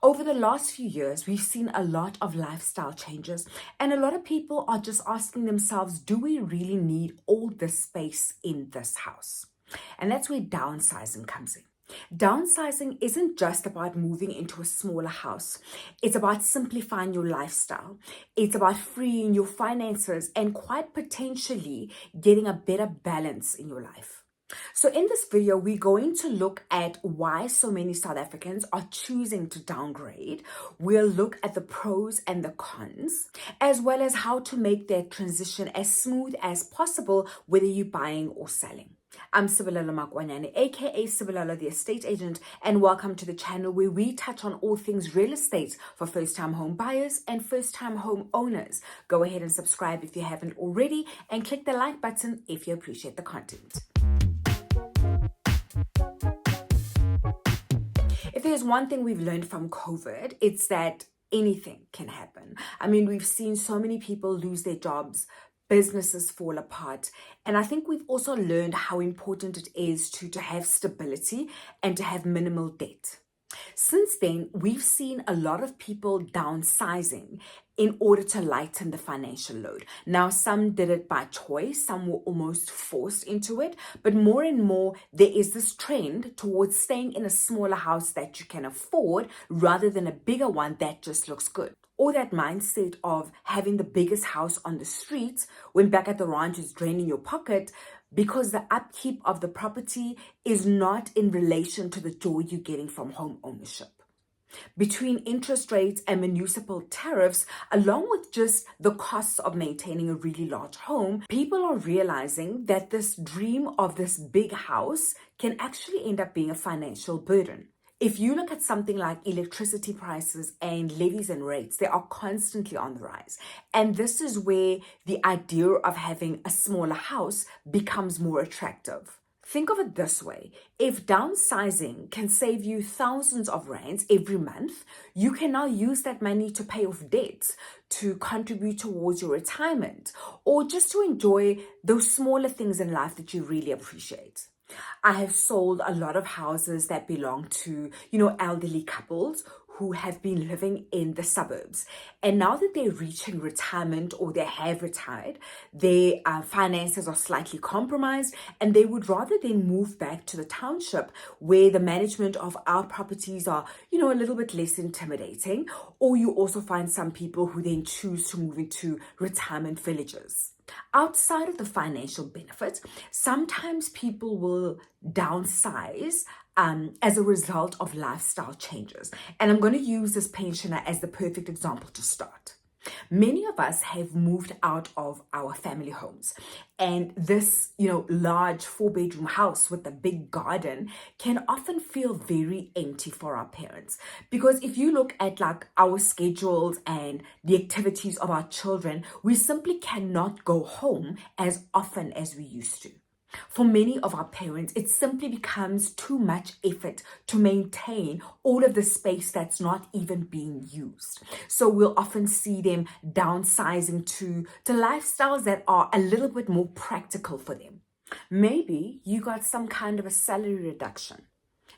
Over the last few years, we've seen a lot of lifestyle changes, and a lot of people are just asking themselves, do we really need all this space in this house? And that's where downsizing comes in. Downsizing isn't just about moving into a smaller house. It's about simplifying your lifestyle. It's about freeing your finances and quite potentially getting a better balance in your life. So in this video, we're going to look at why so many South Africans are choosing to downgrade. We'll look at the pros and the cons, as well as how to make their transition as smooth as possible, whether you're buying or selling. I'm Sibilelo Makwanyane, aka Sibilelo the Estate Agent, and welcome to the channel where we touch on all things real estate for first-time home buyers and first-time home owners. Go ahead and subscribe if you haven't already, and click the like button if you appreciate the content. If there's one thing we've learned from COVID, it's that anything can happen. I mean, we've seen so many people lose their jobs, businesses fall apart. And I think we've also learned how important it is to have stability and to have minimal debt. Since then, we've seen a lot of people downsizing in order to lighten the financial load. Now, some did it by choice, some were almost forced into it, but more and more, there is this trend towards staying in a smaller house that you can afford rather than a bigger one that just looks good. Or that mindset of having the biggest house on the street when back at the ranch is draining your pocket because the upkeep of the property is not in relation to the joy you're getting from home ownership. Between interest rates and municipal tariffs, along with just the costs of maintaining a really large home, people are realizing that this dream of this big house can actually end up being a financial burden. If you look at something like electricity prices and levies and rates, they are constantly on the rise. And this is where the idea of having a smaller house becomes more attractive. Think of it this way. If downsizing can save you thousands of rands every month, you can now use that money to pay off debts, to contribute towards your retirement, or just to enjoy those smaller things in life that you really appreciate. I have sold a lot of houses that belong to, elderly couples who have been living in the suburbs. And now that they're reaching retirement or they have retired, their finances are slightly compromised and they would rather then move back to the township where the management of our properties are, a little bit less intimidating. Or you also find some people who then choose to move into retirement villages. Outside of the financial benefit, sometimes people will downsize as a result of lifestyle changes. And I'm going to use this pensioner as the perfect example to start. Many of us have moved out of our family homes, and this, large 4-bedroom house with a big garden can often feel very empty for our parents. Because if you look at our schedules and the activities of our children, we simply cannot go home as often as we used to. For many of our parents, it simply becomes too much effort to maintain all of the space that's not even being used. So we'll often see them downsizing to lifestyles that are a little bit more practical for them. Maybe you got some kind of a salary reduction.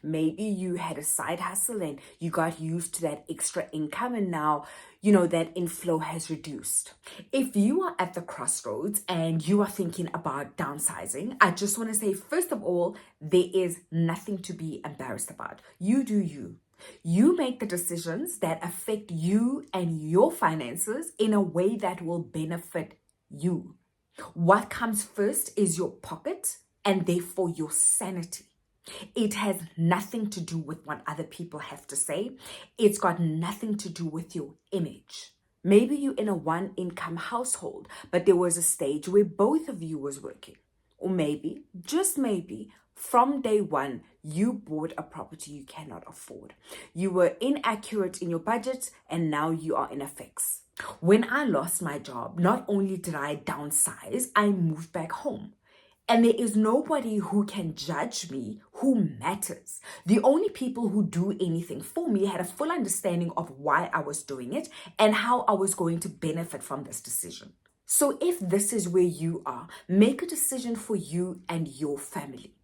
Maybe you had a side hustle and you got used to that extra income and now, that inflow has reduced. If you are at the crossroads and you are thinking about downsizing, I just want to say, first of all, there is nothing to be embarrassed about. You do you. You make the decisions that affect you and your finances in a way that will benefit you. What comes first is your pocket and therefore your sanity. It has nothing to do with what other people have to say. It's got nothing to do with your image. Maybe you're in a one-income household, but there was a stage where both of you was working. Or maybe, just maybe, from day one, you bought a property you cannot afford. You were inaccurate in your budget, and now you are in a fix. When I lost my job, not only did I downsize, I moved back home. And there is nobody who can judge me who matters. The only people who do anything for me had a full understanding of why I was doing it and how I was going to benefit from this decision. So if this is where you are, make a decision for you and your family.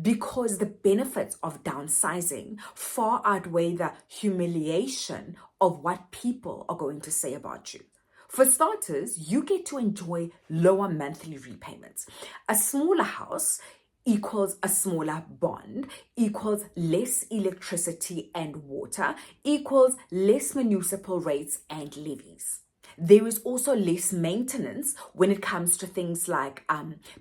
because the benefits of downsizing far outweigh the humiliation of what people are going to say about you. For starters, you get to enjoy lower monthly repayments. A smaller house equals a smaller bond, equals less electricity and water, equals less municipal rates and levies. There is also less maintenance when it comes to things like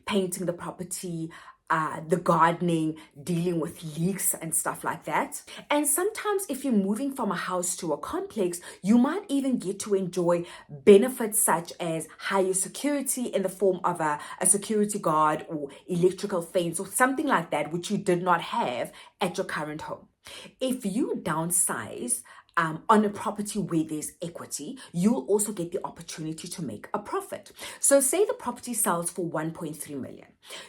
painting the property, the gardening, dealing with leaks and stuff like that. And sometimes if you're moving from a house to a complex, you might even get to enjoy benefits such as higher security in the form of a security guard or electrical fence or something like that, which you did not have at your current home. If you downsize on a property where there's equity, you'll also get the opportunity to make a profit. So say the property sells for 1.3 million.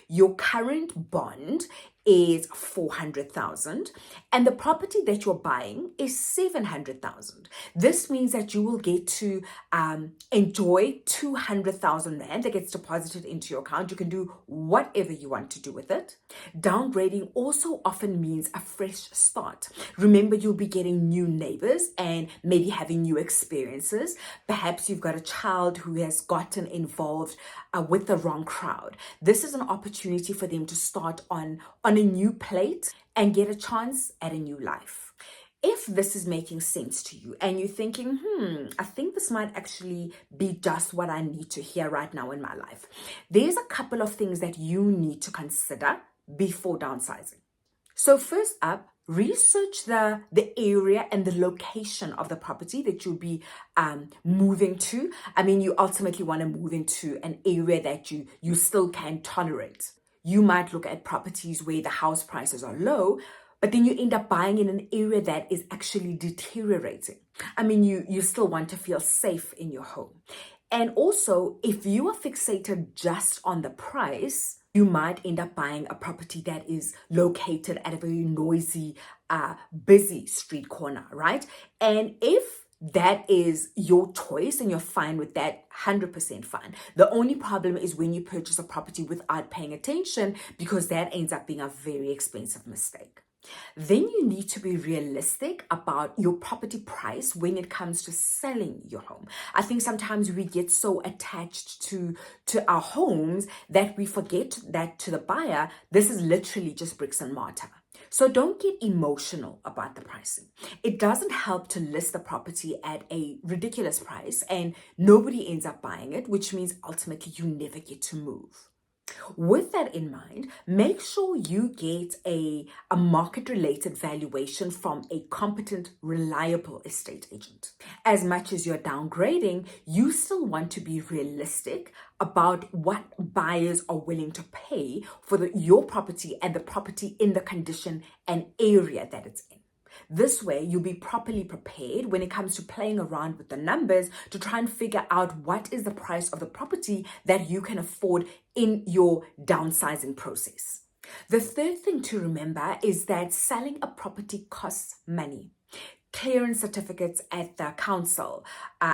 Your current bond is 400,000 and the property that you're buying is 700,000. This means that you will get to enjoy 200,000 rand that gets deposited into your account. You can do whatever you want to do with it. Downgrading also often means a fresh start. Remember, you'll be getting new neighbors and maybe having new experiences. Perhaps you've got a child who has gotten involved with the wrong crowd. This is an opportunity for them to start on a new plate and get a chance at a new life. If this is making sense to you and you're thinking, I think this might actually be just what I need to hear right now in my life, there's a couple of things that you need to consider before downsizing. So first up, research the area and the location of the property that you'll be moving to. I mean, you ultimately want to move into an area that you still can tolerate. You might look at properties where the house prices are low, but then you end up buying in an area that is actually deteriorating. I mean, you still want to feel safe in your home. And also, if you are fixated just on the price, you might end up buying a property that is located at a very noisy, busy street corner, right? And if that is your choice and you're fine with that, 100% fine. The only problem is when you purchase a property without paying attention, because that ends up being a very expensive mistake. Then you need to be realistic about your property price when it comes to selling your home. I think sometimes we get so attached to our homes that we forget that to the buyer, this is literally just bricks and mortar. So don't get emotional about the pricing. It doesn't help to list the property at a ridiculous price and nobody ends up buying it, which means ultimately you never get to move. With that in mind, make sure you get a market-related valuation from a competent, reliable estate agent. As much as you're downgrading, you still want to be realistic about what buyers are willing to pay for your property and the property in the condition and area that it's in. This way, you'll be properly prepared when it comes to playing around with the numbers to try and figure out what is the price of the property that you can afford in your downsizing process. The third thing to remember is that selling a property costs money. Clearance certificates at the council,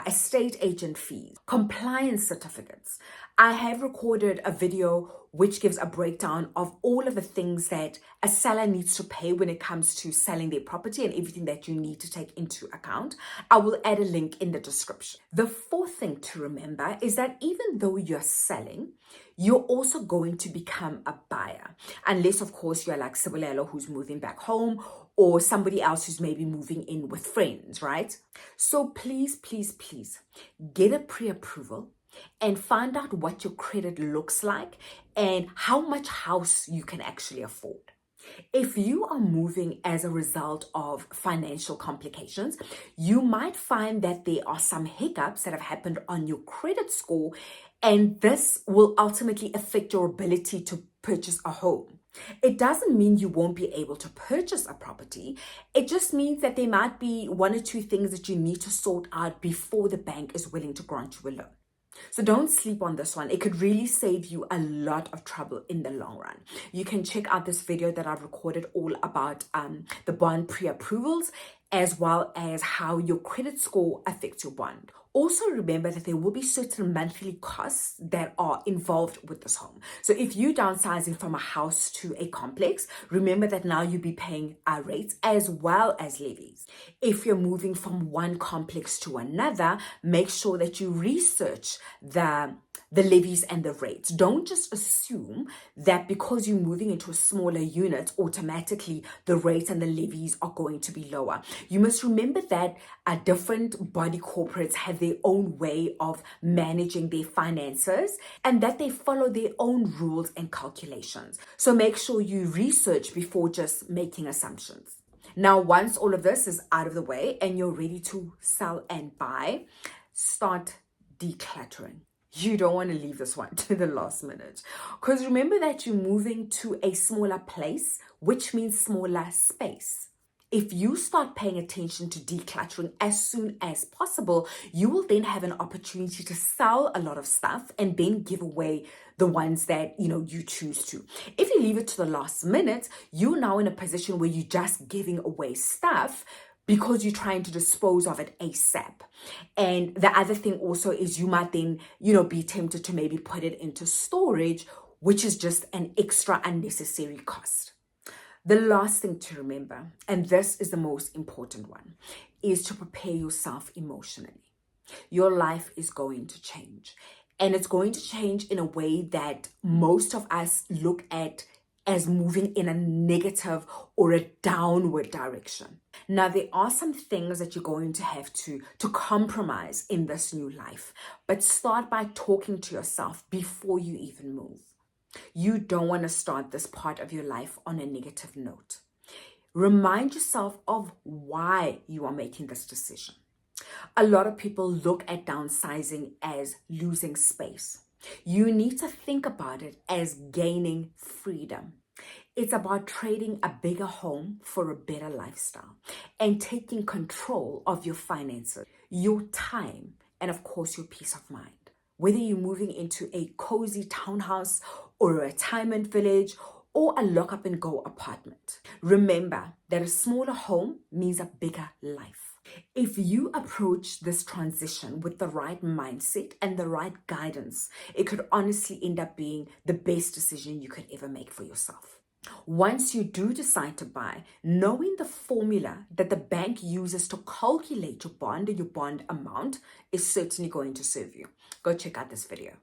estate agent fees, compliance certificates. I have recorded a video which gives a breakdown of all of the things that a seller needs to pay when it comes to selling their property and everything that you need to take into account. I will add a link in the description. The fourth thing to remember is that even though you're selling, you're also going to become a buyer. Unless, of course, you're like Sibulelo who's moving back home or somebody else who's maybe moving in with friends, right? So please, please, please get a pre-approval and find out what your credit looks like and how much house you can actually afford. If you are moving as a result of financial complications, you might find that there are some hiccups that have happened on your credit score, and this will ultimately affect your ability to purchase a home. It doesn't mean you won't be able to purchase a property. It just means that there might be one or two things that you need to sort out before the bank is willing to grant you a loan. So don't sleep on this one. It could really save you a lot of trouble in the long run. You can check out this video that I've recorded all about the bond pre-approvals as well as how your credit score affects your bond. Also remember that there will be certain monthly costs that are involved with this home. So if you're downsizing from a house to a complex, remember that now you'll be paying rates as well as levies. If you're moving from one complex to another, make sure that you research the levies and the rates. Don't just assume that because you're moving into a smaller unit, automatically the rates and the levies are going to be lower. You must remember that different body corporates have their own way of managing their finances and that they follow their own rules and calculations. So make sure you research before just making assumptions. Now, once all of this is out of the way and you're ready to sell and buy, start decluttering. You don't want to leave this one to the last minute, because remember that you're moving to a smaller place, which means smaller space. If you start paying attention to decluttering as soon as possible, you will then have an opportunity to sell a lot of stuff and then give away the ones that you choose to. If you leave it to the last minute, you're now in a position where you're just giving away stuff because you're trying to dispose of it ASAP. And the other thing also is you might then, be tempted to maybe put it into storage, which is just an extra unnecessary cost. The last thing to remember, and this is the most important one, is to prepare yourself emotionally. Your life is going to change, and it's going to change in a way that most of us look at as moving in a negative or a downward direction. Now, there are some things that you're going to have to compromise in this new life, but start by talking to yourself before you even move. You don't want to start this part of your life on a negative note. Remind yourself of why you are making this decision. A lot of people look at downsizing as losing space. You need to think about it as gaining freedom. It's about trading a bigger home for a better lifestyle and taking control of your finances, your time, and of course, your peace of mind. Whether you're moving into a cozy townhouse or a retirement village or a lock up and go apartment, remember that a smaller home means a bigger life. If you approach this transition with the right mindset and the right guidance, it could honestly end up being the best decision you could ever make for yourself. Once you do decide to buy, knowing the formula that the bank uses to calculate your bond and your bond amount is certainly going to serve you. Go check out this video.